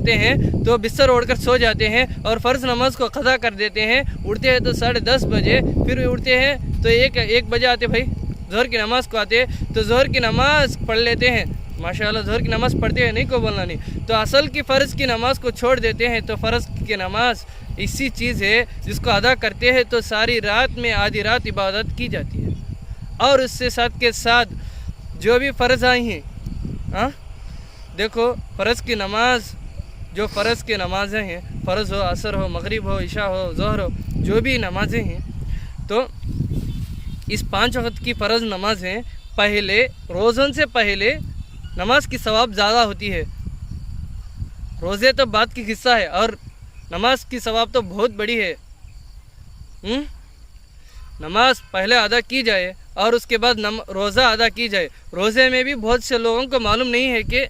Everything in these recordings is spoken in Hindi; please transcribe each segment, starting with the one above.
रखते हैं तो बिस्तर ओढ़कर सो जाते हैं और फ़र्ज़ नमाज को क़ज़ा कर देते हैं। उठते हैं तो 10:30 बजे, फिर उठते हैं तो 1 बजे आते भाई ज़ोहर की नमाज़ को आते तो ज़ोहर की नमाज़ पढ़ लेते हैं। माशाअल्लाह ज़ोहर की नमाज़ पढ़ते हैं, नहीं को बोलना नहीं। तो असल की फ़र्ज़ की नमाज़ को छोड़ देते हैं। तो फ़र्ज़ की नमाज़ इसी चीज़ है जिसको अदा करते हैं तो सारी रात में आधी रात इबादत की जाती है। और उससे साथ के साथ जो भी फ़र्ज़ आई हैं, हाँ देखो फ़र्ज़ की नमाज़, जो फ़र्ज़ की नमाज़ें हैं, फ़र्ज़ हो, असर हो, मगरिब हो, इशा हो, ज़ोहर हो, जो भी नमाज़ें हैं, तो इस 5 वक्त की फ़र्ज़ नमाज़ें पहले रोज़न से पहले नमाज की सवाब ज़्यादा होती है। रोज़े तो बात की हिस्सा है और नमाज की सवाब तो बहुत बड़ी है। नमाज पहले अदा की जाए और उसके बाद रोज़ा अदा की जाए। रोज़े में भी बहुत से लोगों को मालूम नहीं है कि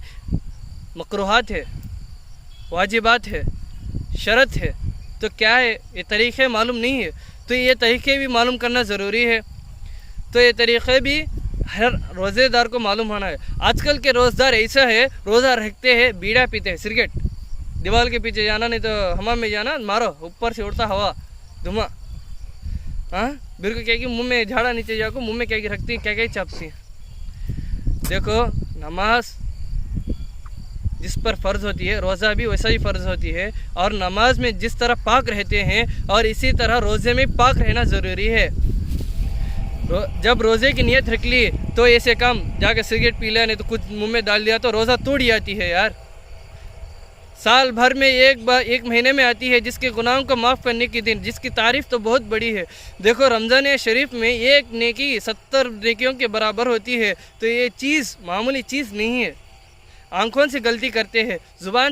मकरूहात है, वाजिबात है, शरत है, तो क्या है, ये तरीक़े मालूम नहीं है। तो ये तरीक़े भी मालूम करना ज़रूरी है। तो ये तरीक़े भी हर रोज़ेदार को मालूम होना है। आजकल के रोज़ेदार ऐसा है, रोज़ा रखते हैं, बीड़ा पीते हैं, सिगरेट, दीवार के पीछे जाना, नहीं तो हमाम में जाना, मारो ऊपर से उड़ता हवा धुआं, हाँ बिर को क्या कि मुँह में झाड़ा नीचे जाको, मुँह में क्या क्या रखती हैं, क्या क्या चापती हैं। देखो नमाज जिस पर फ़र्ज़ होती है, रोज़ा भी वैसा ही फ़र्ज़ होती है। और नमाज में जिस तरह पाक रहते हैं और इसी तरह रोज़े में पाक रहना ज़रूरी है। जब रोज़े की नीयत रख ली तो ऐसे काम जाकर सिगरेट पी लिया, नहीं तो कुछ मुंह में डाल दिया तो रोज़ा टूट जाती है यार। साल भर में एक महीने में आती है जिसके गुनाहों को माफ़ करने की दिन, जिसकी तारीफ़ तो बहुत बड़ी है। देखो रमज़ान शरीफ में एक नेकी 70 नेकियों के बराबर होती है। तो ये चीज़ मामूली चीज़ नहीं है। आँखों से गलती करते हैं, ज़ुबान से